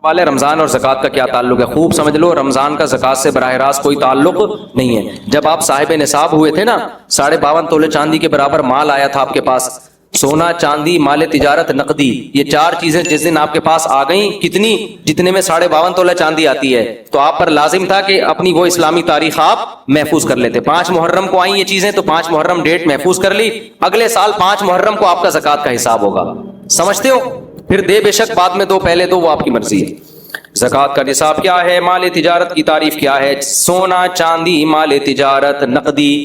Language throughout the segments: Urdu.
سوال ہے رمضان اور زکوٰۃ کا کیا تعلق ہے؟ خوب سمجھ لو، رمضان کا زکوٰۃ سے براہ راست کوئی تعلق نہیں ہے۔ جب آپ صاحب نصاب ہوئے تھے نا، 52.5 تولے چاندی کے برابر مال آیا تھا آپ کے پاس، سونا، چاندی، مال تجارت، نقدی، یہ 4 چیزیں جس دن آپ کے پاس آ گئیں، کتنی؟ جتنے میں 52.5 تولہ چاندی آتی ہے، تو آپ پر لازم تھا کہ اپنی وہ اسلامی تاریخ آپ محفوظ کر لیتے۔ 5 محرم کو آئیں یہ چیزیں، تو 5 محرم ڈیٹ محفوظ کر لی، اگلے سال 5 محرم کو آپ کا زکوٰۃ کا حساب ہوگا۔ سمجھتے ہو؟ پھر دے بے شک، بعد میں دو، پہلے دو، وہ آپ کی مرضی ہے۔ زکوٰۃ کا نصاب کیا ہے؟ مال تجارت کی تعریف کیا ہے؟ سونا، چاندی، مال تجارت، نقدی،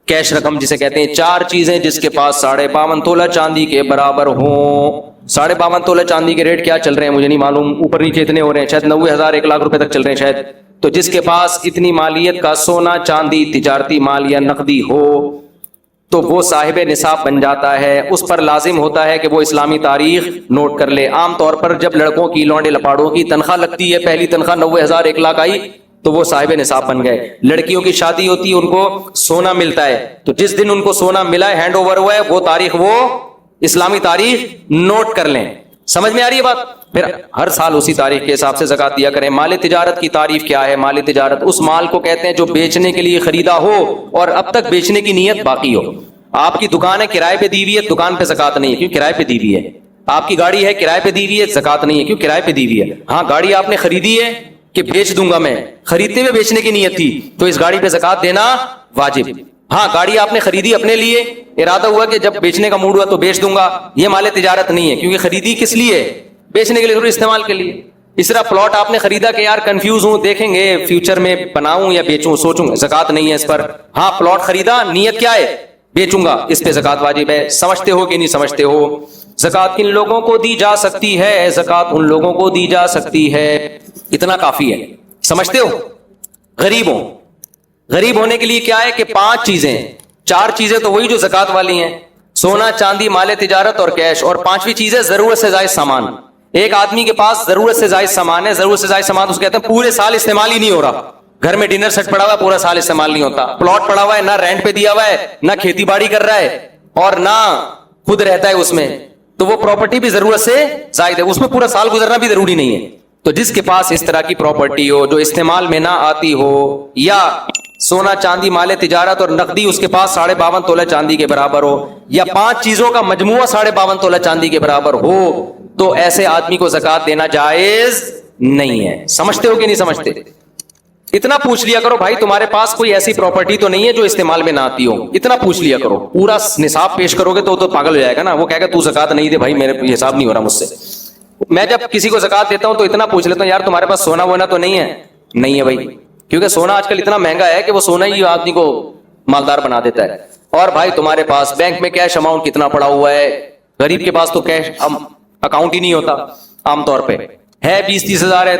کیش رقم جسے کہتے ہیں، 4 چیزیں جس کے پاس 52.5 تولہ چاندی کے برابر ہوں۔ 52.5 تولہ چاندی کے ریٹ کیا چل رہے ہیں مجھے نہیں معلوم، اوپر نیچے اتنے ہو رہے ہیں، شاید 90,000 1 لاکھ روپے تک چل رہے ہیں شاید۔ تو جس کے پاس اتنی مالیت کا سونا، چاندی، تجارتی مال یا نقدی ہو تو وہ صاحب نصاب بن جاتا ہے۔ اس پر لازم ہوتا ہے کہ وہ اسلامی تاریخ نوٹ کر لے۔ عام طور پر جب لڑکوں کی، لونڈے لپاڑوں کی تنخواہ لگتی ہے، پہلی تنخواہ 90,000 1 لاکھ آئی تو وہ صاحب نصاب بن گئے۔ لڑکیوں کی شادی ہوتی ہے، ان کو سونا ملتا ہے، تو جس دن ان کو سونا ملا ہے، ہینڈ اوور ہوا ہے، وہ تاریخ، وہ اسلامی تاریخ نوٹ کر لیں۔ سمجھ میں آ رہی ہے بات؟ پھر ہر سال اسی تاریخ کے حساب سے زکوٰۃ دیا کریں۔ مال تجارت کی تعریف کیا ہے؟ مال تجارت اس مال کو کہتے ہیں جو بیچنے کے لیے خریدا ہو اور اب تک بیچنے کی نیت باقی ہو۔ آپ کی دکان ہے، کرائے پہ دی ہوئی ہے، دکان پہ زکوٰۃ نہیں ہے کیوں؟ کرائے پہ دی ہوئی ہے۔ آپ کی گاڑی ہے، کرائے پہ دی ہوئی ہے، زکوٰۃ نہیں ہے کیوں؟ کرائے پہ دی ہوئی ہے۔ ہاں، گاڑی آپ نے خریدی ہے کہ بیچ دوں گا میں، خریدتے ہوئے بیچنے کی نیت تھی تو اس گاڑی پہ زکوٰۃ دینا واجب۔ ہاں، گاڑی آپ نے خریدی اپنے لیے، ارادہ ہوا کہ جب بیچنے کا موڈ ہوا تو بیچ دوں گا، یہ مال تجارت نہیں ہے کیونکہ خریدی کس لیے؟ بیچنے کے لیے، ضرور استعمال کے لیے۔ اس طرح پلاٹ آپ نے خریدا کہ یار کنفیوز ہوں، دیکھیں گے فیوچر میں بناؤں یا بیچوں، سوچوں، زکوٰۃ نہیں ہے اس پر۔ ہاں، پلاٹ خریدا، نیت کیا ہے؟ بیچوں گا، اس پہ زکوٰۃ واجب ہے۔ سمجھتے ہو کہ نہیں سمجھتے ہو؟ زکوٰۃ کن لوگوں کو دی جا سکتی ہے؟ زکوٰۃ ان لوگوں کو دی جا سکتی ہے، اتنا کافی ہے۔ سمجھتے ہو؟ غریبوں، غریب ہونے کے لیے کیا ہے کہ 5 چیزیں، 4 چیزیں تو وہی جو زکوٰۃ والی ہیں، سونا، چاندی، مال تجارت اور کیش، اور 5ویں چیز ہے ضرورت سے زائد سامان۔ ایک آدمی کے پاس ضرورت سے زائد سامان ہے، ضرورت سے زائد سامان اس کہتے ہیں پورے سال استعمال ہی نہیں ہو رہا۔ گھر میں ڈنر سیٹ پڑا ہوا ہے، پورا سال استعمال نہیں ہوتا۔ پلاٹ پڑا ہوا ہے، نہ رینٹ پہ دیا ہوا ہے، نہ کھیتی باڑی کر رہا ہے، اور نہ خود رہتا ہے اس میں، تو وہ پراپرٹی بھی ضرورت سے زائد ہے، اس میں پورا سال گزرنا بھی ضروری نہیں ہے۔ تو جس کے پاس اس طرح کی پراپرٹی ہو جو استعمال میں نہ آتی ہو، یا سونا، چاندی، مال تجارت اور نقدی اس کے پاس 52.5 تولہ چاندی کے برابر ہو، یا 5 چیزوں کا مجموعہ 52.5 تولہ چاندی کے برابر ہو، تو ایسے آدمی کو زکوٰۃ دینا جائز نہیں ہے۔ سمجھتے ہو کہ نہیں سمجھتے؟ اتنا پوچھ لیا کرو بھائی، تمہارے پاس کوئی ایسی پراپرٹی تو نہیں ہے جو استعمال میں نہ آتی ہو، اتنا پوچھ لیا کرو۔ پورا نصاب پیش کرو گے تو پاگل ہو جائے گا نا، وہ کہے گا تو زکوٰۃ نہیں دے بھائی، میرے حساب نہیں ہو رہا مجھ سے۔ میں جب کسی کو زکوٰۃ دیتا ہوں تو اتنا پوچھ لیتا ہوں، یار تمہارے پاس سونا وونا تو نہیں ہے؟ نہیں ہے بھائی، کیونکہ سونا آج کل اتنا مہنگا ہے کہ وہ سونا ہی آدمی کو مالدار بنا دیتا ہے۔ اور بھائی تمہارے پاس بینک میں کیش اماؤنٹ کتنا پڑا ہوا ہے؟ غریب کے پاس تو کیش اکاؤنٹ ہی نہیں ہوتا عام طور پہ، ہے 20-30 ہزار ہے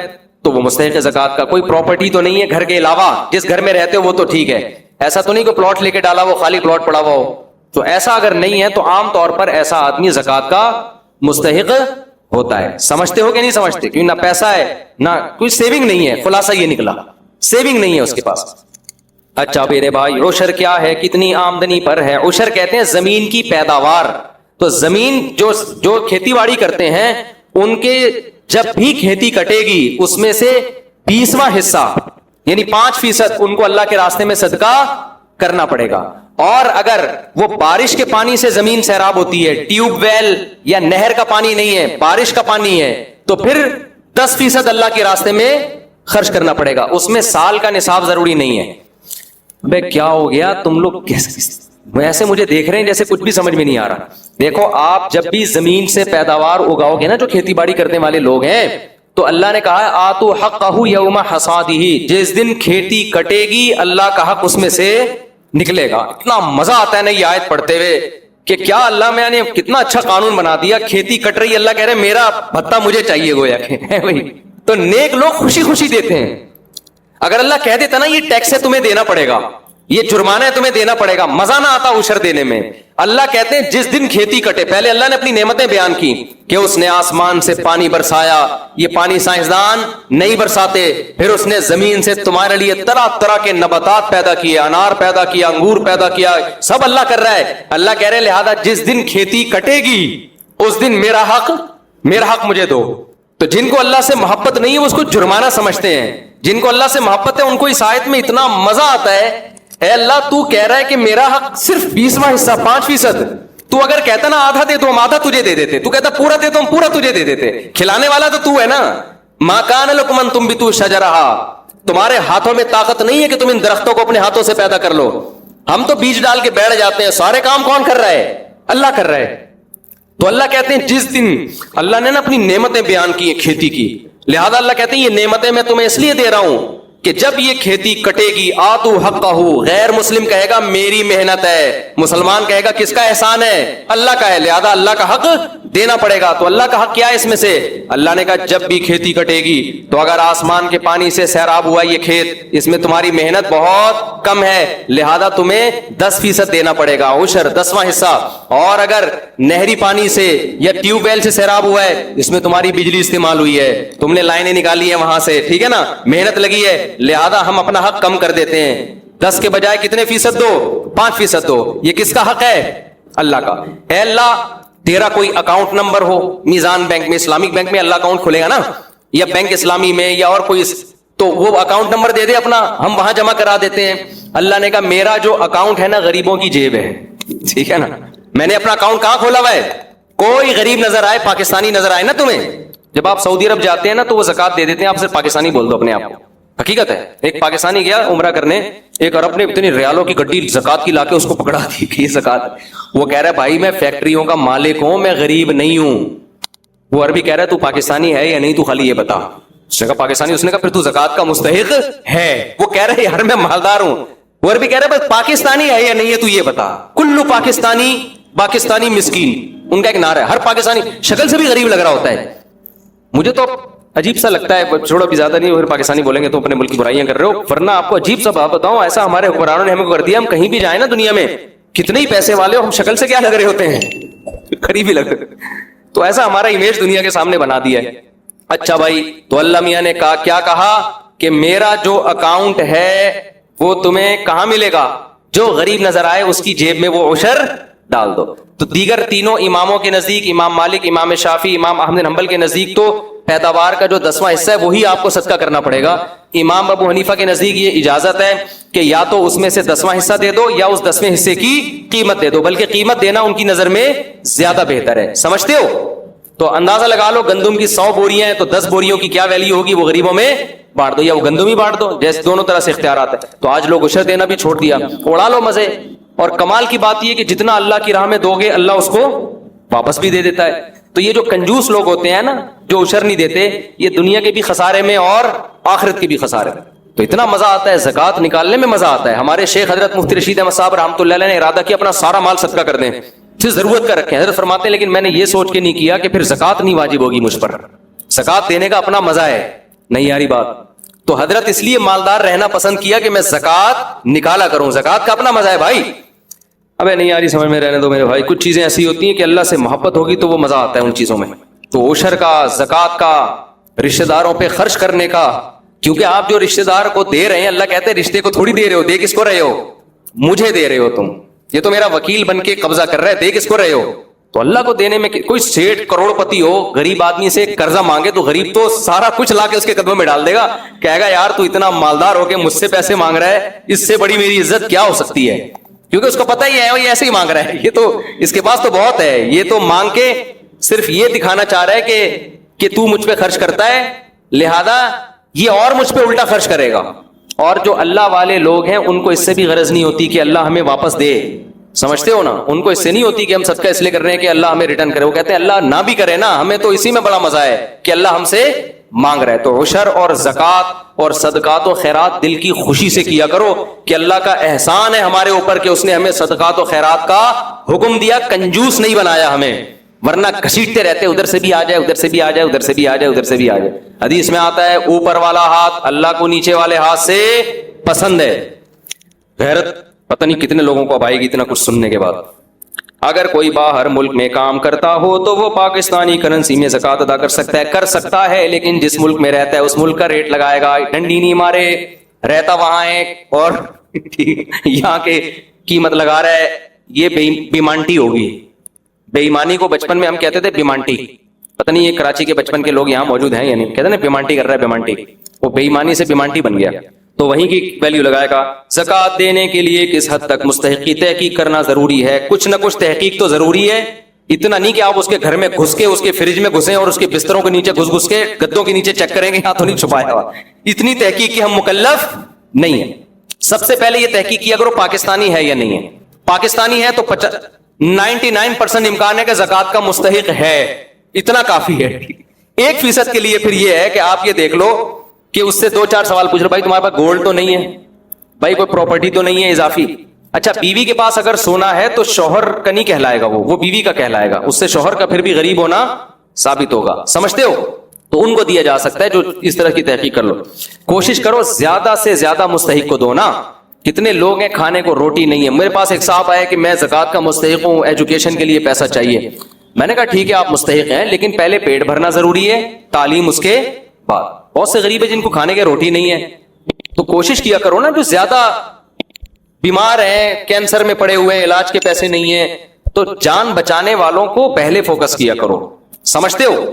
تو وہ مستحق ہے زکوٰۃ کا۔ کوئی پراپرٹی تو نہیں ہے گھر کے علاوہ، جس گھر میں رہتے ہو وہ تو ٹھیک ہے، ایسا تو نہیں کہ پلاٹ لے کے ڈالا وہ خالی پلاٹ پڑا ہوا ہو، تو ایسا اگر نہیں ہے تو عام طور پر ایسا آدمی زکوٰۃ کا مستحق ہوتا ہے۔ سمجھتے ہو کہ نہیں سمجھتے؟ کیوں؟ نہ پیسہ ہے، نہ کوئی سیونگ نہیں ہے، خلاصہ یہ نکلا، سیونگ نہیں ہے اس کے پاس۔ اچھا میرے بھائی، عشر کیا ہے؟ کتنی آمدنی پر ہے؟ عشر کہتے ہیں زمین کی پیداوار۔ تو زمین جو کھیتی باڑی کرتے ہیں ان کے جب بھی کھیتی کٹے گی اس میں سے 20واں حصہ یعنی 5% ان کو اللہ کے راستے میں صدقہ کرنا پڑے گا۔ اور اگر وہ بارش کے پانی سے زمین سیراب ہوتی ہے، ٹیوب ویل یا نہر کا پانی نہیں ہے، بارش کا پانی ہے، تو پھر 10% اللہ کے راستے میں خرچ کرنا پڑے گا، اس میں سال کا نصاب ضروری نہیں ہے۔ بے کیا ہو گیا تم لوگ ایسے مجھے دیکھ رہے ہیں جیسے کچھ بھی سمجھ میں نہیں آ رہا۔ دیکھو، آپ جب بھی زمین سے پیداوار اگاؤ گے نا، جو کھیتی باڑی کرنے والے لوگ ہیں، تو اللہ نے کہا ہے آتو حقہ یوم حصادہ، جس دن کھیتی کٹے گی اللہ کا حق اس میں سے نکلے گا۔ اتنا مزہ آتا ہے نا یہ آیت پڑھتے ہوئے کہ کیا اللہ میں نے کتنا اچھا قانون بنا دیا، کھیتی کٹ رہی، اللہ کہہ رہے میرا بھتہ مجھے چاہیے، گویا کہ تو نیک لوگ خوشی خوشی دیتے ہیں۔ اگر اللہ کہہ دیتا نا یہ ٹیکس ہے تمہیں دینا پڑے گا، یہ جرمانہ ہے تمہیں دینا پڑے گا، مزہ نہ آتا عشر دینے میں۔ اللہ کہتے ہیں جس دن کھیتی کٹے، پہلے اللہ نے اپنی نعمتیں بیان کی کہ اس نے آسمان سے پانی برسایا، یہ پانی سائنسدان نہیں برساتے، پھر اس نے زمین سے تمہارے لیے طرح طرح کے نباتات پیدا کیے، انار پیدا کیا، انگور پیدا کیا، سب اللہ کر رہا ہے۔ اللہ کہہ رہے لہذا جس دن کھیتی کٹے گی اس دن میرا حق مجھے دو۔ تو جن کو اللہ سے محبت نہیں ہے وہ اس کو جرمانہ سمجھتے ہیں, جن کو اللہ سے محبت ہے ان کو اس آیت میں اتنا مزہ آتا ہے. اے اللہ تو کہہ رہا ہے کہ میرا حق صرف 20واں حصہ 5%, تو اگر کہتا نا آدھا دے تو ہم آدھا تجھے دے دیتے, تو کہتا پورا دے تو ہم پورا تجھے دے دیتے. کھلانے والا تو ہے نا. ما کان لکم ان تنبتوا شجرہا, تمہارے ہاتھوں میں طاقت نہیں ہے کہ تم ان درختوں کو اپنے ہاتھوں سے پیدا کر لو. ہم تو بیج ڈال کے بیٹھ جاتے ہیں, سارے کام کون کر رہا ہے؟ اللہ کر رہا ہے. تو اللہ کہتے ہیں جس دن اللہ نے نا اپنی نعمتیں بیان کی ہیں کھیتی کی, لہذا اللہ کہتے ہیں یہ نعمتیں میں تمہیں اس لیے دے رہا ہوں کہ جب یہ کھیتی کٹے گی آتو حقہ, غیر مسلم کہے گا میری محنت ہے, مسلمان کہے گا کس کا احسان ہے؟ اللہ کا ہے, لہذا اللہ کا حق دینا پڑے گا. تو اللہ کا حق کیا ہے اس میں سے؟ اللہ نے کہا جب بھی کھیتی کٹے گی تو اگر آسمان کے پانی سے سیراب ہوا یہ کھیت, اس میں تمہاری محنت بہت کم ہے, لہذا تمہیں 10% دینا پڑے گا, عشر 10واں حصہ. اور اگر نہری پانی سے یا ٹیوب ویل سے سیراب ہوا ہے, اس میں تمہاری بجلی استعمال ہوئی ہے, تم نے لائنیں نکالی ہیں وہاں سے, ٹھیک ہے نا, محنت لگی ہے, لہذا ہم اپنا حق کم کر دیتے ہیں. 10 کے بجائے کتنے فیصد دو؟ 5% دو. یہ کس کا حق ہے؟ اللہ کا. اے اللہ تیرا کوئی اکاؤنٹ نمبر ہو, میزان بینک میں, اسلامک بینک میں اللہ اکاؤنٹ کھلے گا نا, یا بینک اسلامی میں یا اور کوئی, تو وہ اکاؤنٹ نمبر دے دے اپنا, ہم وہاں جمع کرا دیتے ہیں. اللہ نے کہا میرا جو اکاؤنٹ ہے نا غریبوں کی جیب ہے, ٹھیک ہے نا, میں نے اپنا اکاؤنٹ کہاں کھولا ہوا ہے؟ کوئی غریب نظر آئے, پاکستانی نظر آئے نا تمہیں, جب آپ سعودی عرب جاتے ہیں نا تو وہ زکات دے دیتے ہیں, آپ صرف پاکستانی بول دو اپنے آپ کو. حقیقت ہے. ایک پاکستانی گیا عمرہ کرنے, ایک عرب نے اتنی ریالوں کی گڈی زکات کی لا کے اس کو پکڑا دی کہ یہ زکات. وہ کہہ رہا ہے بھائی میں فیکٹریوں کا مالک ہوں, میں غریب نہیں ہوں. وہ عربی کہہ رہا ہے تو پاکستانی ہے یا نہیں, تو خالی یہ بتا. اس نے کہا پاکستانی. اس نے کہا پھر تو زکات کا مستحق ہے. وہ کہہ رہے یار میں مالدار ہوں. وہ عربی کہہ رہا ہے بس پاکستانی ہے یا نہیں ہے تو یہ بتا. کلو پاکستانی مسکین, ان کا ایک نعرہ ہے. ہر پاکستانی شکل سے بھی غریب لگ رہا ہوتا ہے. مجھے تو عجیب سا لگتا ہے, چھوڑو بھی زیادہ نہیں, پھر پاکستانی بولیں گے تو اپنے ملک کی برائیاں کر رہے ہو. ورنہ آپ کو عجیب سا بات بتاؤں, ایسا ہمارے حکمرانوں نے ہمیں کر دیا, ہم کہیں بھی جائیں نا دنیا میں, کتنے ہی پیسے والے ہو, ہم شکل سے کیا لگ رہے ہوتے ہیں؟ قریب ہی لگ رہے. تو ایسا ہمارا امیج دنیا کے سامنے بنا دیا ہے. اچھا بھائی, تو اللہ میاں نے کہا کیا کہا کہ میرا جو اکاؤنٹ ہے وہ تمہیں کہاں ملے گا؟ جو غریب نظر آئے اس کی جیب میں وہ عشر ڈال دو. تو دیگر تینوں اماموں کے نزدیک, امام مالک, امام شافعی, امام احمد بن حنبل کے نزدیک تو پیداوار کا جو 10واں حصہ ہے وہی آپ کو صدقہ کرنا پڑے گا. امام ابو حنیفہ کے نزدیک یہ اجازت ہے کہ یا تو اس میں سے 10واں حصہ دے دو یا اس 10ویں حصے کی قیمت دے دو, بلکہ قیمت دینا ان کی نظر میں زیادہ بہتر ہے. سمجھتے ہو؟ تو اندازہ لگا لو, گندم کی 100 بوریاں ہیں تو 10 بوریوں کی کیا ویلیو ہوگی؟ وہ غریبوں میں بانٹ دو یا وہ گندم ہی بانٹ دو, جیسے دونوں طرح سے اختیارات ہے. تو آج لوگ عشر دینا بھی چھوڑ دیا, اڑا لو مزے. اور کمال کی بات یہ کہ جتنا اللہ کی راہ میں دو گے اللہ اس کو واپس بھی دے دیتا ہے. تو یہ جو کنجوس لوگ ہوتے ہیں نا جو عشر نہیں دیتے, یہ دنیا کے بھی خسارے میں اور آخرت کے بھی خسارے میں. تو اتنا مزہ آتا ہے زکات نکالنے میں, مزہ آتا ہے. ہمارے شیخ حضرت مفتی رشید احمد صاحب رحمۃ اللہ علیہ نے ارادہ کیا اپنا سارا مال صدقہ کر دیں, پھر ضرورت کا رکھیں. حضرت فرماتے ہیں لیکن میں نے یہ سوچ کے نہیں کیا کہ پھر زکات نہیں واجب ہوگی مجھ پر, زکات دینے کا اپنا مزہ ہے. نہیں یاری بات. تو حضرت اس لیے مالدار رہنا پسند کیا کہ میں زکات نکالا کروں, زکات کا اپنا مزہ ہے بھائی. ابے نہیں یاری سمجھ میں رہنے دو میرے بھائی, کچھ چیزیں ایسی ہوتی ہیں کہ اللہ سے محبت ہوگی تو وہ مزہ آتا ہے ان چیزوں میں. تو عشر کا, زکات کا, رشتہ داروں پہ خرچ کرنے کا, کیونکہ آپ جو رشتہ دار کو دے رہے ہیں, اللہ کہتے ہیں رشتے کو تھوڑی دے رہے ہو, دے کس کو رہے ہو؟ مجھے دے رہے ہو تم. یہ تو میرا وکیل بن کے قبضہ کر رہا ہے, دے کس کو رہے ہو؟ تو اللہ کو دینے میں. کوئی سیٹھ کروڑ پتی ہو, غریب آدمی سے قرضہ مانگے تو غریب تو سارا کچھ لا کے اس کے قدموں میں ڈال دے گا, کہے گا یار تو اتنا مالدار ہو کے مجھ سے پیسے مانگ رہا ہے, اس سے بڑی میری عزت کیا ہو سکتی ہے. کیونکہ اس کو پتہ ہی ہے وہ یہ ایسے ہی مانگ رہا ہے, یہ تو اس کے پاس تو بہت ہے, یہ تو مانگ کے صرف یہ دکھانا چاہ رہا ہے کہ تو مجھ پہ خرچ کرتا ہے, لہذا یہ اور مجھ پہ الٹا خرچ کرے گا. اور جو اللہ والے لوگ ہیں ان کو اس سے بھی غرض نہیں ہوتی کہ اللہ ہمیں واپس دے. سمجھتے ہو نا, ان کو اس سے نہیں ہوتی کہ ہم صدقہ اس لیے کر رہے ہیں کہ اللہ ہمیں ریٹرن کرے. وہ کہتے ہیں اللہ نہ بھی کرے نا, ہمیں تو اسی میں بڑا مزہ ہے کہ اللہ ہم سے مانگ رہا ہے. تو عشر اور زکات اور صدقات و خیرات دل کی خوشی سے کیا کرو کہ اللہ کا احسان ہے ہمارے اوپر کہ اس نے ہمیں صدقات و خیرات کا حکم دیا, کنجوس نہیں بنایا ہمیں, ورنہ گھسیٹتے رہتے ادھر سے بھی آ جائے, ادھر سے بھی آ جائے, ادھر سے بھی آ جائے, ادھر سے بھی آ جائے. حدیث میں آتا ہے اوپر والا ہاتھ اللہ کو نیچے والے ہاتھ سے پسند ہے. غیرت پتہ نہیں کتنے لوگوں کو اب آئے گی اتنا کچھ سننے کے بعد. اگر کوئی باہر ملک میں کام کرتا ہو تو وہ پاکستانی کرنسی میں زکات ادا کر سکتا ہے, لیکن جس ملک میں رہتا ہے اس ملک کا ریٹ لگائے گا. ڈنڈی نہیں مارے, رہتا وہاں ہے اور یہاں کے قیمت لگا رہا ہے, یہ بیمانٹی ہوگی. بے ایمانی کو بچپن میں ہم کہتے تھے بیمانٹی, پتہ نہیں یہ کراچی کے بچپن کے لوگ یہاں موجود ہیں یا نہیں. کہتے ہیں نا پیمانٹی کر رہا ہے پیمانٹی, وہ بے ایمانی سے پیمانٹی بن گیا. تو وہیں کی ویلیو لگائے گا. زکوٰۃ دینے کے لیے کس حد تک مستحقی تحقیق کرنا ضروری ہے. کچھ نہ کچھ تحقیق تو ضروری ہے. اتنا نہیں کہ آپ اس کے گھر میں گھس کے اس کے فریج میں گھسیں اور اس کے بستروں کے نیچے گھس کے گدوں کے نیچے چیک کریں گے یہاں تو نہیں چھپایا ہوا. اتنی تحقیق کی ہم مکلف نہیں ہیں. سب سے پہلے یہ تحقیق کیا کرو پاکستانی ہے یا نہیں ہے. پاکستانی ہے تو 99% امکان ہے کہ زکوٰۃ کا مستحق ہے. اتنا کافی ہے. 1% کے لیے پھر یہ ہے کہ آپ یہ دیکھ لو کہ اس سے 2-4 سوال پوچھ لو. بھائی تمہارے پاس گولڈ تو نہیں ہے, بھائی کوئی پراپرٹی تو نہیں ہے اضافی. اچھا بیوی کے پاس اگر سونا ہے تو شوہر کا نہیں کہلائے گا, وہ بیوی کا کہلائے گا. اس سے شوہر کا پھر بھی غریب ہونا ثابت ہوگا. سمجھتے ہو؟ تو ان کو دیا جا سکتا ہے جو اس طرح کی تحقیق کر لو. کوشش کرو زیادہ سے زیادہ مستحق کو دو نا. کتنے لوگ ہیں کھانے کو روٹی نہیں ہے. میرے پاس ایک صاحب آئے کہ میں زکوٰۃ کا مستحق ہوں, ایجوکیشن کے لیے پیسہ چاہیے. میں نے کہا ٹھیک ہے آپ مستحق ہیں, لیکن پہلے پیٹ بھرنا ضروری ہے, تعلیم اس کے بعد. بہت سے غریب ہیں جن کو کھانے کی روٹی نہیں ہے. تو کوشش کیا کرو نا, جو زیادہ بیمار ہیں, کینسر میں پڑے ہوئے ہیں, علاج کے پیسے نہیں ہیں, تو جان بچانے والوں کو پہلے فوکس کیا کرو. سمجھتے ہو؟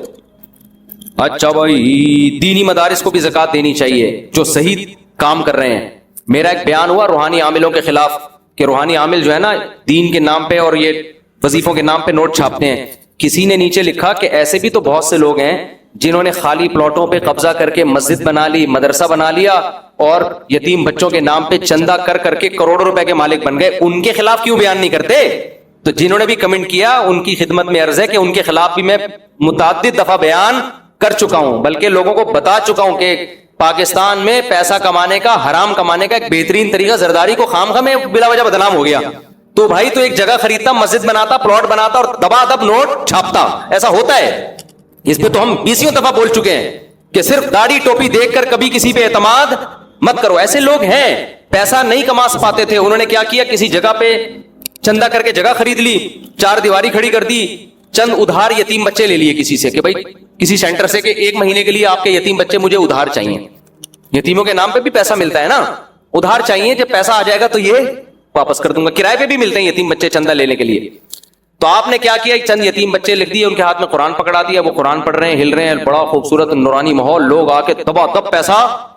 اچھا بھائی دینی مدارس کو بھی زکوٰۃ دینی چاہیے جو صحیح کام کر رہے ہیں. میرا ایک بیان ہوا روحانی عاملوں کے خلاف کہ روحانی عامل جو ہے نا دین کے نام پہ اور یہ وظیفوں کے نام پہ نوٹ چھاپتے ہیں. کسی نے نیچے لکھا کہ ایسے بھی تو بہت سے لوگ ہیں جنہوں نے خالی پلاٹوں پہ قبضہ کر کے مسجد بنا لی, مدرسہ بنا لیا اور یتیم بچوں کے نام پہ چندہ کر کے کروڑوں روپے کے مالک بن گئے. ان کے خلاف کیوں بیان نہیں کرتے؟ تو جنہوں نے بھی کمنٹ کیا ان کی خدمت میں عرض ہے کہ ان کے خلاف بھی میں متعدد دفعہ بیان کر چکا ہوں, بلکہ لوگوں کو بتا چکا ہوں کہ پاکستان میں پیسہ کمانے کا, حرام کمانے کا ایک بہترین طریقہ زرداری کو خام خواہ میں بلا وجہ بدنام ہو گیا. تو بھائی تو ایک جگہ خریدتا, مسجد بناتا, پلاٹ بناتا اور دبا دب نوٹ چھاپتا. ایسا ہوتا ہے. اس پہ تو ہم 20 دفعہ بول چکے ہیں کہ صرف داڑھی ٹوپی دیکھ کر کبھی کسی پہ اعتماد مت کرو. ایسے لوگ ہیں پیسہ نہیں کما پاتے تھے, انہوں نے کیا کیا, کسی جگہ پہ چندہ کر کے جگہ خرید لی, 4 دیواری کھڑی کر دی, چند ادھار یتیم بچے لے لیے کسی سے کہ بھائی کسی سینٹر سے کہ 1 مہینے کے لیے آپ کے یتیم بچے مجھے ادھار چاہیے. یتیموں کے نام پہ بھی پیسہ ملتا ہے نا, ادھار چاہیے, جب پیسہ آ جائے گا تو یہ واپس کر دوں گا. کرائے پہ بھی ملتے ہیں یتیم بچے چندہ لینے کے لیے. تو آپ نے کیا کیا, چند یتیم بچے لکھ دیے, ان کے ہاتھ میں قرآن پکڑا دیا, وہ قرآن پڑھ رہے ہیں, ہل رہے ہیں, بڑا خوبصورت نورانی ماحول, لوگ آ کے دبا دب پیسہ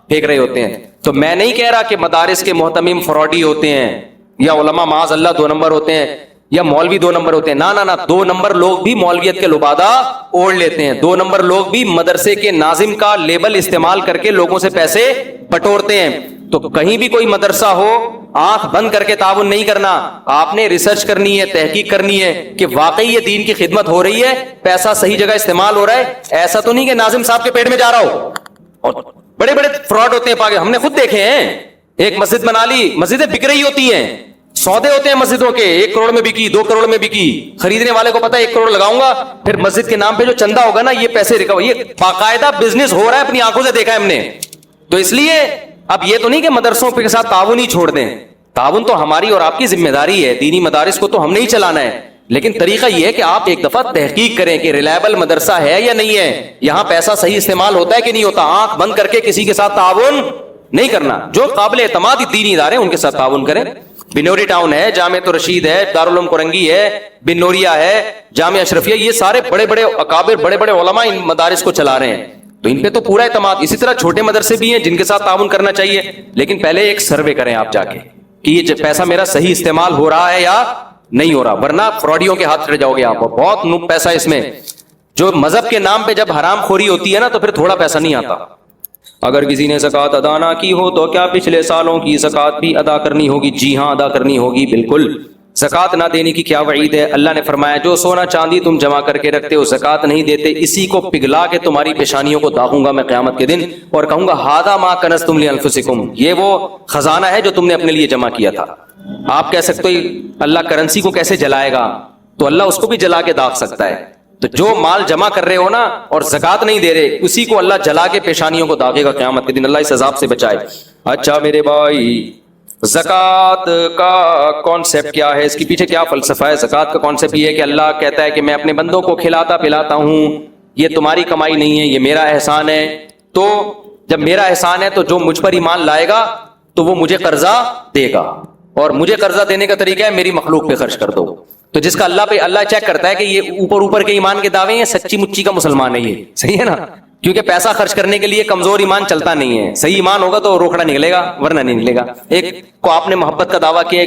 پھینک رہے ہوتے ہیں. تو میں نہیں کہہ رہا کہ مدارس کے محتمم فراڈی ہوتے ہیں یا علماء معاذ اللہ 2 نمبر ہوتے ہیں یا مولوی 2 نمبر ہوتے ہیں. نہ 2 نمبر لوگ بھی مولویت کے لبادہ اوڑھ لیتے ہیں. 2 نمبر لوگ بھی مدرسے کے ناظم کا لیبل استعمال کر کے لوگوں سے پیسے بٹورتے ہیں. تو کہیں بھی کوئی مدرسہ ہو, آنکھ بند کر کے تعاون نہیں کرنا. آپ نے ریسرچ کرنی ہے, تحقیق کرنی ہے کہ واقعی یہ دین کی خدمت ہو رہی ہے, پیسہ صحیح جگہ استعمال ہو رہا ہے. ایسا تو نہیں کہ ناظم صاحب کے پیٹ میں جا رہا ہو. اور بڑے بڑے فراڈ ہوتے ہیں, ہم نے خود دیکھے ہیں. ایک مسجد بنا لی, مسجدیں بک رہی ہوتی ہیں, سودے ہوتے ہیں مسجدوں کے, 1 کروڑ میں بکی, 2 کروڑ میں بکی. خریدنے والے کو پتا ہے 1 کروڑ لگاؤں گا, پھر مسجد کے نام پہ جو چندہ ہوگا نا یہ پیسے ریکور. یہ باقاعدہ بزنس ہو رہا ہے, اپنی آنکھوں سے دیکھا ہے ہم نے. تو اس لیے اب یہ تو نہیں کہ مدرسوں کے ساتھ تعاون ہی چھوڑ دیں. تعاون تو ہماری اور آپ کی ذمہ داری ہے. دینی مدارس کو تو ہم نے ہی چلانا ہے, لیکن طریقہ یہ ہے کہ آپ ایک دفعہ تحقیق کریں کہ ریلائبل مدرسہ ہے یا نہیں ہے, یہاں پیسہ صحیح استعمال ہوتا ہے کہ نہیں ہوتا. آنکھ بند کر کے کسی کے ساتھ تعاون نہیں کرنا. جو قابل اعتماد دینی ادارے ان کے ساتھ تعاون کریں. بنوری ٹاؤن ہے, جامعۃ الرشید ہے, دارالعلوم کورنگی ہے, بن نوریہ ہے, جامعہ اشرفیہ, یہ سارے بڑے بڑے اکابر, بڑے بڑے علماء ان مدارس کو چلا رہے ہیں. تو ان پہ تو پورا اعتماد. اسی طرح چھوٹے مدرسے بھی ہیں جن کے ساتھ تعاون کرنا چاہیے, لیکن پہلے ایک سروے کریں آپ جا کے کہ یہ پیسہ میرا صحیح استعمال ہو رہا ہے یا نہیں ہو رہا, ورنہ فراڈیوں کے ہاتھ چڑھ جاؤ گے آپ. بہت پیسہ اس میں, جو مذہب کے نام پہ جب حرام خوری ہوتی ہے نا تو پھر تھوڑا پیسہ نہیں آتا. اگر کسی نے زکوٰۃ ادا نہ کی ہو تو کیا پچھلے سالوں کی زکوٰۃ بھی ادا کرنی ہوگی؟ جی ہاں, ادا کرنی ہوگی بالکل. زکوٰۃ نہ دینے کی کیا وعید ہے؟ اللہ نے فرمایا جو سونا چاندی تم جمع کر کے رکھتے ہو زکوٰۃ نہیں دیتے, اسی کو پگھلا کے تمہاری پیشانیوں کو داغوں گا میں قیامت کے دن, اور کہوں گا ھذا ما کنزتم لانفسکم, یہ وہ خزانہ ہے جو تم نے اپنے لیے جمع کیا تھا. آپ کہہ سکتے ہو اللہ کرنسی کو کیسے جلائے گا, تو اللہ اس کو بھی جلا کے داغ سکتا ہے. تو جو مال جمع کر رہے ہو نا اور زکوٰۃ نہیں دے رہے, اسی کو اللہ جلا کے پیشانیوں کو داغے گا قیامت کے دن. اللہ اس عذاب سے بچائے. اچھا میرے بھائی, زکوٰۃ کا کانسیپٹ کیا ہے, اس کے پیچھے کیا فلسفہ ہے؟ زکوٰۃ کا کانسیپٹ یہ ہے کہ اللہ کہتا ہے کہ میں اپنے بندوں کو کھلاتا پلاتا ہوں, یہ تمہاری کمائی نہیں ہے, یہ میرا احسان ہے. تو جب میرا احسان ہے تو جو مجھ پر ایمان لائے گا تو وہ مجھے قرضہ دے گا, اور مجھے قرضہ دینے کا طریقہ ہے میری مخلوق پہ خرچ کر دو. تو جس کا اللہ پہ اللہ چیک کرتا ہے کہ یہ اوپر کے ایمان کے دعوے ہیں، سچی مچی کا مسلمان ہے یہ، صحیح ہے نا؟ کیونکہ پیسہ خرچ کرنے کے لیے کمزور ایمان چلتا نہیں ہے، صحیح ایمان ہوگا تو روکڑا نکلے گا ورنہ نہیں نکلے گا۔ ایک کو آپ نے محبت کا دعویٰ کیا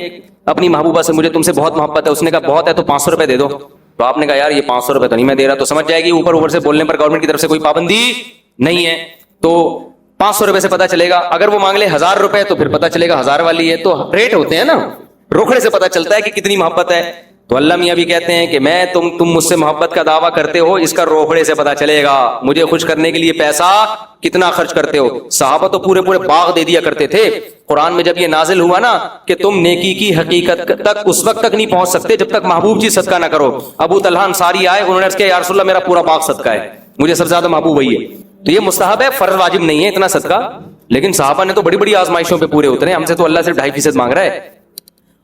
اپنی محبوبہ سے، مجھے تم سے بہت محبت ہے، اس نے کہا بہت ہے تو 500 روپے دے دو، تو آپ نے کہا یار یہ 500 روپے تو نہیں میں دے رہا، تو سمجھ جائے گی اوپر سے بولنے پر گورنمنٹ کی طرف سے کوئی پابندی نہیں ہے، تو 500 روپے سے پتہ چلے گا۔ اگر وہ مانگ لے 1000 روپے تو پھر پتہ چلے گا 1000 والی ہے، تو ریٹ ہوتے ہیں نا، روکڑے سے پتہ چلتا ہے کہ کتنی محبت ہے۔ تو اللہ میاں بھی کہتے ہیں کہ میں تم مجھ سے محبت کا دعویٰ کرتے ہو، اس کا روکڑے سے پتہ چلے گا، مجھے خوش کرنے کے لیے پیسہ کتنا خرچ کرتے ہو۔ صحابہ تو پورے باغ دے دیا کرتے تھے۔ قرآن میں جب یہ نازل ہوا نا کہ تم نیکی کی حقیقت تک اس وقت تک نہیں پہنچ سکتے جب تک محبوب چیز صدقہ نہ کرو، ابو طلحہ انصاری آئے، انہوں نے عرض کیا یا رسول اللہ میرا پورا باغ صدقہ ہے، مجھے سب سے زیادہ محبوب وہی ہے۔ تو یہ مستحب ہے، فرض واجب نہیں ہے اتنا صدقہ، لیکن صحابہ نے تو بڑی بڑی آزمائشوں پہ پورے اترے، ہم سے تو اللہ صرف 2.5% مانگ رہا ہے۔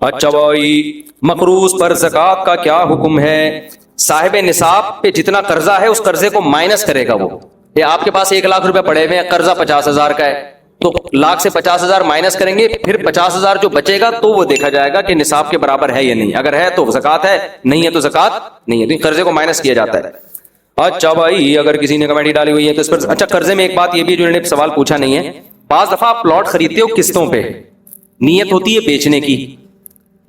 اچھا بھائی، مقروض پر زکوٰۃ کا کیا حکم ہے؟ صاحب نصاب پہ جتنا قرضہ ہے اس قرضے کو مائنس کرے گا وہ۔ یہ آپ کے پاس 1 لاکھ روپے پڑے ہوئے ہیں، قرضہ 50,000 کا ہے، تو لاکھ سے 50,000 مائنس کریں گے، پھر 50,000 جو بچے گا تو وہ دیکھا جائے گا کہ نصاب کے برابر ہے یا نہیں، اگر ہے تو زکوٰۃ ہے، نہیں ہے تو زکوٰۃ نہیں ہے، تو قرضے کو مائنس کیا جاتا ہے۔ اچھا بھائی، اگر کسی نے کمیٹی ڈالی ہوئی ہے تو اس پر، اچھا قرضے میں ایک بات یہ بھی جو انہوں نے سوال پوچھا نہیں ہے، بعض دفعہ آپ پلاٹ خریدتے ہو قسطوں پہ، نیت ہوتی ہے بیچنے کی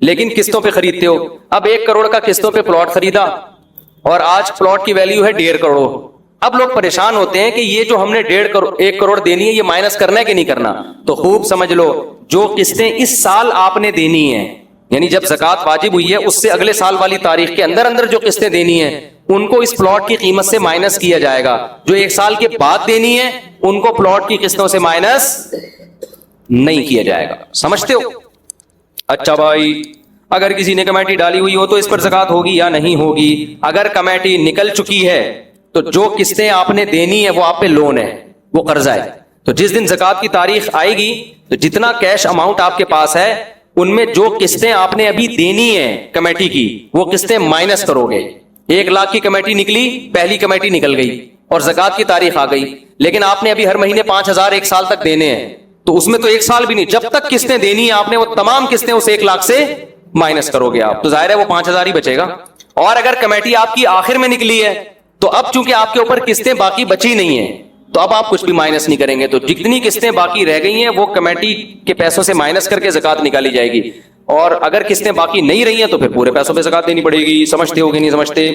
لیکن قسطوں پہ خریدتے ہو۔ اب 1 کروڑ کا قسطوں پہ پلاٹ خریدا اور آج پلاٹ کی ویلیو ہے 1.5 کروڑ۔ اب لوگ پریشان ہوتے ہیں کہ یہ جو ہم نے 1 کروڑ دینی ہے یہ مائنس کرنا ہے کہ نہیں کرنا؟ تو خوب سمجھ لو، جو قسطیں اس سال آپ نے دینی ہیں، یعنی جب زکوٰۃ واجب ہوئی ہے اس سے اگلے سال والی تاریخ کے اندر جو قسطیں دینی ہیں ان کو اس پلاٹ کی قیمت سے مائنس کیا جائے گا، جو 1 سال کے بعد دینی ہے ان کو پلاٹ کی قسطوں سے مائنس نہیں کیا جائے گا، سمجھتے ہو؟ اچھا بھائی، اگر کسی نے کمیٹی ڈالی ہوئی ہو تو اس پر زکوٰۃ ہوگی یا نہیں ہوگی؟ اگر کمیٹی نکل چکی ہے تو جو قسطیں آپ نے دینی ہے وہ آپ پہ لون ہے، وہ قرضہ ہے، تو جس دن زکوٰۃ کی تاریخ آئے گی تو جتنا کیش اماؤنٹ آپ کے پاس ہے ان میں جو قسطیں آپ نے ابھی دینی ہے کمیٹی کی وہ قسطیں مائنس کرو گے۔ 1 لاکھ کی کمیٹی نکلی، پہلی کمیٹی نکل گئی اور زکوٰۃ کی تاریخ آ گئی، لیکن آپ نے ابھی ہر مہینے 5,000 1 سال تک دینے ہیں، تو اس میں تو 1 سال بھی نہیں، جب تک قسطیں دینی ہیں آپ نے وہ تمام قسطیں اس 1 لاکھ سے مائنس کرو گے آپ، تو ظاہر ہے وہ 5,000 ہی بچے گا۔ اور اگر کمیٹی آپ کی آخر میں نکلی ہے تو اب چونکہ آپ کے اوپر قسطیں باقی بچی نہیں ہیں تو اب آپ کچھ بھی مائنس نہیں کریں گے، تو جتنی قسطیں باقی رہ گئی ہیں وہ کمیٹی کے پیسوں سے مائنس کر کے زکوٰۃ نکالی جائے گی، اور اگر قسطیں باقی نہیں رہی ہیں تو پھر پورے پیسوں پہ زکوٰۃ دینی پڑے گی۔ سمجھتے ہو کہ نہیں سمجھتے؟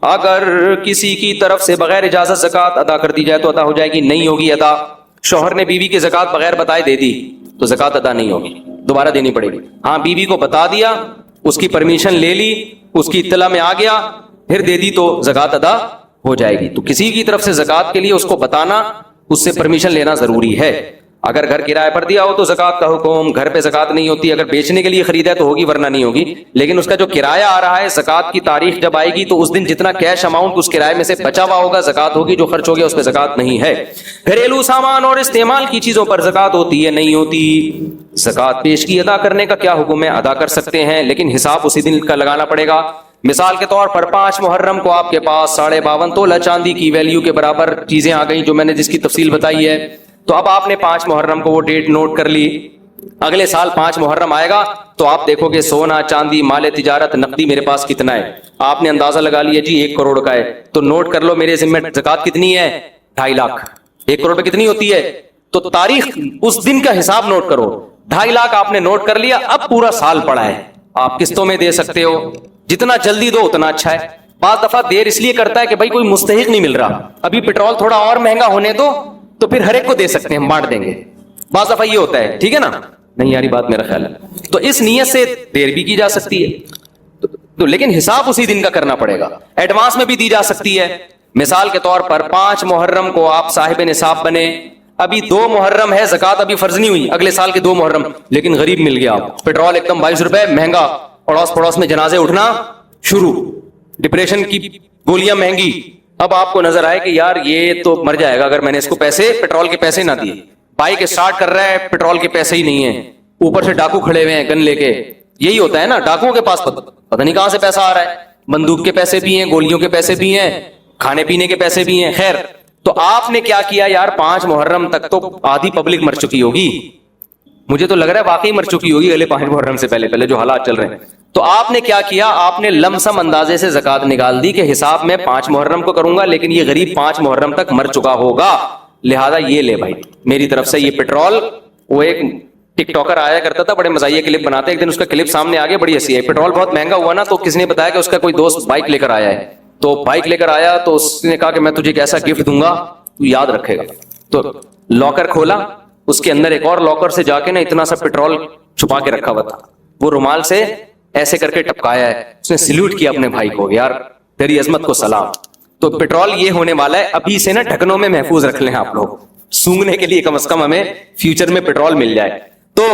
اگر کسی کی طرف سے بغیر اجازت زکوٰۃ ادا کر دی جائے تو ادا ہو جائے گی؟ نہیں ہوگی ادا۔ شوہر نے بیوی کی زکوٰۃ بغیر بتائے دے دی تو زکوٰۃ ادا نہیں ہوگی، دوبارہ دینی پڑے گی۔ ہاں، بیوی کو بتا دیا، اس کی پرمیشن لے لی، اس کی اطلاع میں آ گیا، پھر دے دی تو زکوٰۃ ادا ہو جائے گی۔ تو کسی کی طرف سے زکوٰۃ کے لیے اس کو بتانا، اس سے پرمیشن لینا ضروری ہے۔ اگر گھر کرائے پر دیا ہو تو زکوٰۃ کا حکم، گھر پہ زکوٰۃ نہیں ہوتی، اگر بیچنے کے لیے خریدا ہے تو ہوگی ورنہ نہیں ہوگی، لیکن اس کا جو کرایہ آ رہا ہے زکوٰۃ کی تاریخ جب آئے گی تو اس دن جتنا کیش اماؤنٹ اس کرائے میں سے بچا ہوا ہوگا زکوٰۃ ہوگی، جو خرچ ہو گیا اس پہ زکوٰۃ نہیں ہے۔ گھریلو سامان اور استعمال کی چیزوں پر زکوٰۃ ہوتی ہے نہیں ہوتی؟ زکوٰۃ پیشگی ادا کرنے کا کیا حکم ہے؟ ادا کر سکتے ہیں لیکن حساب اسی دن کا لگانا پڑے گا۔ مثال کے طور پر 5 محرم کو آپ کے پاس 52.5 تولہ چاندی کی ویلیو کے برابر چیزیں آ گئیں جو میں نے جس کی تفصیل بتائی ہے، تو اب آپ نے 5 محرم کو وہ ڈیٹ نوٹ کر لی، اگلے سال 5 محرم آئے گا تو آپ دیکھو گے سونا چاندی مال تجارت نقدی میرے پاس کتنا ہے، آپ نے اندازہ لگا لیا جی 1 کروڑ کا ہے، تو نوٹ کر لو میرے ذمہ زکوٰۃ کتنی ہے؟ 2.5 لاکھ۔ 1 کروڑ پہ کتنی ہوتی ہے؟ تو تاریخ اس دن کا حساب نوٹ کرو، 2.5 لاکھ آپ نے نوٹ کر لیا، اب پورا سال پڑا ہے، آپ قسطوں میں دے سکتے ہو، جتنا جلدی دو اتنا اچھا ہے۔ بعض دفعہ دیر اس لیے کرتا ہے کہ بھائی کوئی مستحق نہیں مل رہا، ابھی پیٹرول تھوڑا اور مہنگا ہونے دو تو پھر ہر ایک کو دے سکتے ہیں، ہم بانٹ دیں گے، بعض دفعہ یہ ہوتا ہے، ٹھیک ہے نا؟ نہیں یاری بات میرا خیال ہے، تو اس نیت سے دیر بھی کی جا سکتی ہے، تو لیکن حساب اسی دن کا کرنا پڑے گا، ایڈوانس میں بھی دی جا سکتی ہے۔ مثال کے طور پر 5 محرم کو آپ صاحب نصاب بنے، ابھی 2 محرم ہے، زکوٰۃ ابھی فرض نہیں ہوئی، اگلے سال کے 2 محرم، لیکن غریب مل گیا، پیٹرول ایک دم 22 روپے مہنگا، اڑوس پڑوس میں جنازے اٹھنا شروع، ڈپریشن کی گولیاں مہنگی، اب آپ کو نظر آئے کہ یار یہ تو مر جائے گا اگر میں نے اس کو پیسے پیٹرول کے پیسے نہ دیے، بائک اسٹارٹ کر رہا ہے پیٹرول کے پیسے ہی نہیں ہے، اوپر سے ڈاکو کھڑے ہوئے ہیں گن لے کے، یہی ہوتا ہے نا، ڈاکوؤں کے پاس پتہ نہیں کہاں سے پیسہ آ رہا ہے، بندوق کے پیسے بھی ہیں، گولیوں کے پیسے بھی ہیں، کھانے پینے کے پیسے بھی ہیں، خیر تو آپ نے کیا کیا یار 5 محرم تک تو آدھی پبلک مر چکی ہوگی، مجھے تو لگ رہا ہے واقعی مر چکی ہوگی اگلے 5 محرم سے پہلے جو حالات چل رہے ہیں، تو آپ نے کیا کیا, آپ نے لمسم اندازے سے زکات نکال دی کہ حساب میں 5 محرم کو کروں گا, لیکن یہ غریب 5 محرم تک مر چکا ہوگا, لہذا یہ لے بھائی میری طرف سے یہ پیٹرول. وہ ایک ٹک ٹاکر آیا کرتا تھا, بڑے مزاحیہ کلپ بناتے, ایک دن اس کا کلپ سامنے آ گیا, بڑی ہنسی آئی. پیٹرول بہت مہنگا ہوا نا, تو کس نے بتایا کہ اس کا کوئی دوست بائک لے کر آیا ہے, تو بائک لے کر آیا تو اس نے کہا کہ میں تجھے ایک ایسا گفٹ دوں گا تو یاد رکھے گا. تو لاکر کھولا, اس کے اندر ایک اور لاکر سے جا کے نا اتنا سا پیٹرول چھپا کے رکھا ہوا تھا, وہ رومال سے ایسے کر کے ٹپکایا ہے. اس نے سلیوٹ کیا اپنے بھائی کو, یار تیری عظمت کو سلام. تو پیٹرول یہ ہونے والا ہے, ابھی سے نا ڈھکنوں میں محفوظ رکھ لیں آپ لوگ, سونگنے کے لیے کم از کم ہمیں فیوچر میں پیٹرول مل جائے. تو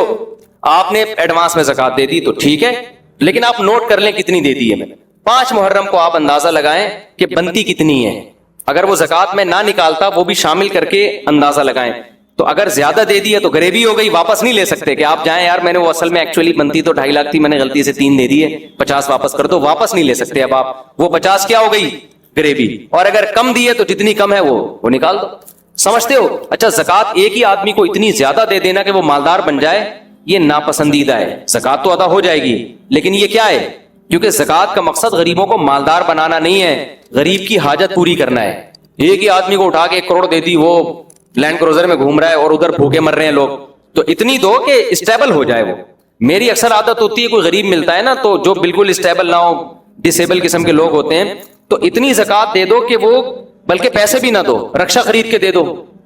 آپ نے ایڈوانس میں زکات دے دی تو ٹھیک ہے, لیکن آپ نوٹ کر لیں کتنی دے دی ہے میں نے. 5 محرم کو آپ اندازہ لگائیں کہ بنتی کتنی ہے, اگر وہ زکات میں نہ نکالتا وہ بھی شامل کر کے اندازہ لگائیں. تو اگر زیادہ دے دی ہے تو غریبی ہو گئی, واپس نہیں لے سکتے کہ آپ جائیں یار میں نے وہ اصل میں ایکچولی بنتی تو 2.5 لاکھ تھی, میں نے غلطی سے 3 دے دی ہے, 50 واپس کر دو, واپس نہیں لے سکتے. اب آپ وہ 50 کیا ہو گئی غریبی, اور اگر کم دی ہے تو جتنی کم ہے وہ نکال دو. سمجھتے ہو؟ اچھا زکات ایک ہی آدمی کو اتنی زیادہ دے دینا کہ وہ مالدار بن جائے, یہ ناپسندیدہ ہے. زکات تو ادا ہو جائے گی, لیکن یہ کیا ہے, کیونکہ زکات کا مقصد غریبوں کو مالدار بنانا نہیں ہے, غریب کی حاجت پوری کرنا ہے. ایک ہی آدمی کو اٹھا کے 1 کروڑ دے دی, وہ لینڈ کروزر میں گھوم رہا ہے اور ادھر بھوکے مر رہے ہیں لوگ, تو اتنی دو کہ اسٹیبل ہو جائے. وہ میری اکثر عادت ہوتی ہے, کوئی غریب ملتا ہے نا تو جو بالکل اسٹیبل نہ ہو, ڈسیبل قسم کے لوگ ہوتے ہیں, تو اتنی زکات دے دو کہ وہ, بلکہ پیسے بھی نہ دو, رکشا خرید کے دے دو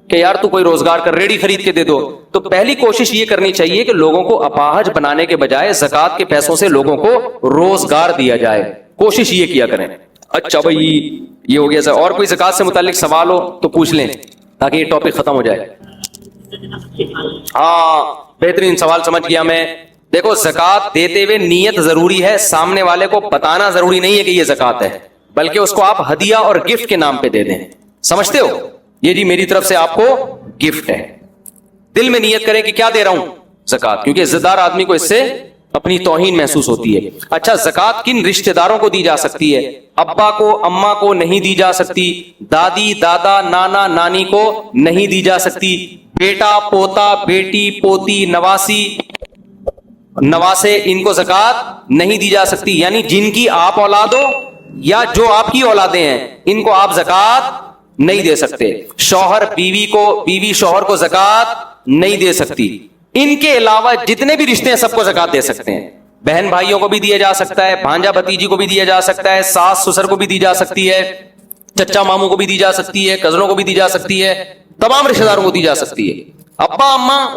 کہ یار تو کوئی روزگار کر, ریڑی خرید کے دے دو. تو پہلی کوشش یہ کرنی چاہیے کہ لوگوں کو اپاہج بنانے کے بجائے زکات کے پیسوں سے لوگوں کو روزگار دیا جائے, کوشش یہ کیا کریں. اچھا بھائی یہ ہو گیا سر, اور کوئی زکات سے متعلق سوال ہو تو پوچھ لیں تاکہ یہ ٹاپک ختم ہو جائے. ہاں بہترین سوال, سمجھ گیا میں. دیکھو زکات دیتے ہوئے نیت ضروری ہے, سامنے والے کو بتانا ضروری نہیں ہے کہ یہ زکات ہے, بلکہ اس کو آپ ہدیہ اور گفٹ کے نام پہ دے دیں. سمجھتے ہو؟ یہ جی میری طرف سے آپ کو گفٹ ہے, دل میں نیت کریں کہ کیا دے رہا ہوں, زکات, کیونکہ عزت دار آدمی کو اس سے اپنی توہین محسوس ہوتی ہے. اچھا زکات کن رشتہ داروں کو دی جا سکتی ہے؟ ابا کو, اماں کو نہیں دی جا سکتی, دادی, دادا, نانا, نانی کو نہیں دی جا سکتی, بیٹا, پوتا, بیٹی, پوتی, نواسی, نواسے, ان کو زکات نہیں دی جا سکتی. یعنی جن کی آپ اولاد ہو یا جو آپ کی اولادیں ہیں, ان کو آپ زکات نہیں دے سکتے. شوہر بیوی کو, بیوی شوہر کو زکات نہیں دے سکتی. ان کے علاوہ جتنے بھی رشتے ہیں سب کو زکات دے سکتے ہیں. بہن بھائیوں کو بھی دیا جا سکتا ہے, بھانجا بھتیجی کو بھی دیا جا سکتا ہے, ساس سسر کو بھی دی جا سکتی ہے, چچا ماموں کو بھی دی جا سکتی ہے, کزنوں کو بھی دی جا سکتی ہے, تمام رشتہ داروں کو دی جا سکتی ہے. ابا اماں,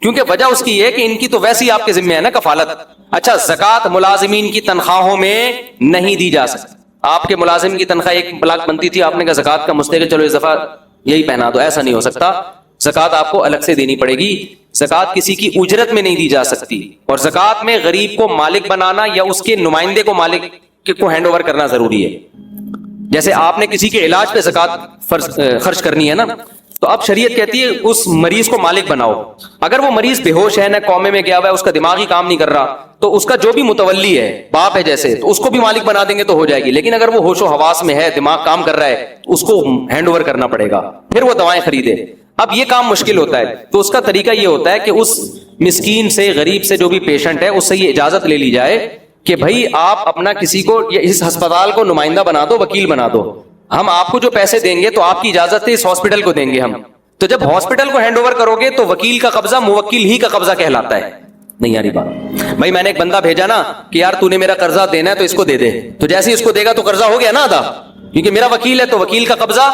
کیونکہ وجہ اس کی ہے کہ ان کی تو ویسی آپ کے ذمہ ہے نا کفالت. اچھا زکات ملازمین کی تنخواہوں میں نہیں دی جا سکتی. آپ کے ملازم کی تنخواہ 1 لاکھ بنتی تھی, آپ نے کہا زکات کا مستحق چلو اس دفعہ یہی پہنا دو, ایسا نہیں ہو سکتا. زکات آپ کو الگ سے دینی پڑے گی. زکات کسی کی اجرت میں نہیں دی جا سکتی, اور زکات میں غریب کو مالک بنانا یا اس کے نمائندے کو مالک کو ہینڈ اوور کرنا ضروری ہے. جیسے آپ نے کسی کے علاج پہ زکات خرچ کرنی ہے نا, تو اب شریعت کہتی ہے اس مریض کو مالک بناؤ. اگر وہ مریض بے ہوش ہے, نہ کومے میں گیا ہوا ہے, اس کا دماغ ہی کام نہیں کر رہا, تو اس کا جو بھی متولی ہے, باپ ہے جیسے, تو اس کو بھی مالک بنا دیں گے تو ہو جائے گی. لیکن اگر وہ ہوش و حواس میں ہے, دماغ کام کر رہا ہے, اس کو ہینڈ اوور کرنا پڑے گا, پھر وہ دوائیں خریدے. اب یہ کام مشکل ہوتا ہے, تو اس کا طریقہ یہ ہوتا ہے کہ اس مسکین سے, غریب سے, جو بھی پیشنٹ ہے, اس سے یہ اجازت لے لی جائے کہ بھائی آپ اپنا کسی کو اس ہسپتال کو نمائندہ بنا دو, وکیل بنا دو, ہم آپ کو جو پیسے دیں گے تو آپ کی اجازت سے اس ہاسپٹل کو دیں گے ہم. تو جب ہاسپٹل کو ہینڈ اوور کرو گے تو وکیل کا قبضہ موکل ہی کا قبضہ کہلاتا ہے. نہیں آ رہی بات؟ بھائی میں نے ایک بندہ بھیجا نا کہ یار تو نے میرا قرضہ دینا ہے تو اس کو دے دے, تو جیسے ہی اس کو دے گا تو قرضہ ہو گیا نا ادا, کیونکہ میرا وکیل ہے, تو وکیل کا قبضہ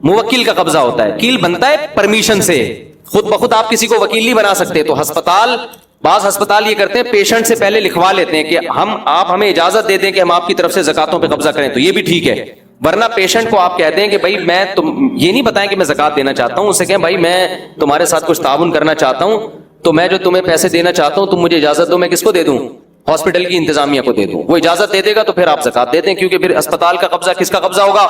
موکل کا قبضہ ہوتا ہے. وکیل بنتا ہے پرمیشن سے, خود بخود آپ کسی کو وکیل نہیں بنا سکتے. تو ہسپتال, بعض ہسپتال یہ کرتے ہیں پیشنٹ سے پہلے لکھوا لیتے ہیں کہ آپ ہمیں اجازت دے دیں کہ ہم آپ کی طرف سے زکاتوں پہ قبضہ کریں, تو یہ بھی ٹھیک ہے. ورنہ پیشنٹ کو آپ کہتے ہیں کہ بھائی میں یہ نہیں بتائیں کہ میں زکات دینا چاہتا ہوں, اسے کہیں بھائی میں تمہارے ساتھ کچھ تعاون کرنا چاہتا ہوں, تو میں جو تمہیں پیسے دینا چاہتا ہوں تم مجھے اجازت دو, میں کس کو دے دوں؟ ہاسپٹل کی انتظامیہ کو دے دوں. وہ اجازت دے دے گا تو پھر آپ زکات دے دیں, کیونکہ پھر اسپتال کا قبضہ کس کا قبضہ ہوگا؟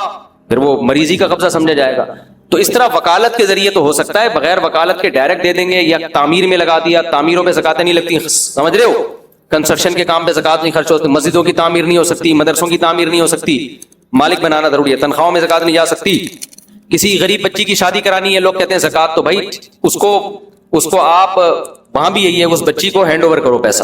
پھر وہ مریضی کا قبضہ سمجھا جائے گا. تو اس طرح وکالت کے ذریعے تو ہو سکتا ہے, بغیر وکالت کے ڈائریکٹ دے دیں گے, یا تعمیر میں لگا دیا, تعمیروں پہ زکاتیں نہیں لگتی, سمجھ رہے ہو؟ کنسٹرکشن کے کام پہ زکات نہیں خرچ ہوتی, مسجدوں کی تعمیر نہیں ہو سکتی, مدرسوں کی تعمیر نہیں ہو سکتی, مالک بنانا ضروری ہے. تنخواہوں میں زکات نہیں جا سکتی. کسی غریب بچی کی شادی کرانی ہے, لوگ کہتے ہیں زکات, تو بھائی اس کو آپ وہاں بھی یہی ہے, اس بچی کو ہینڈ اوور کرو پیسہ,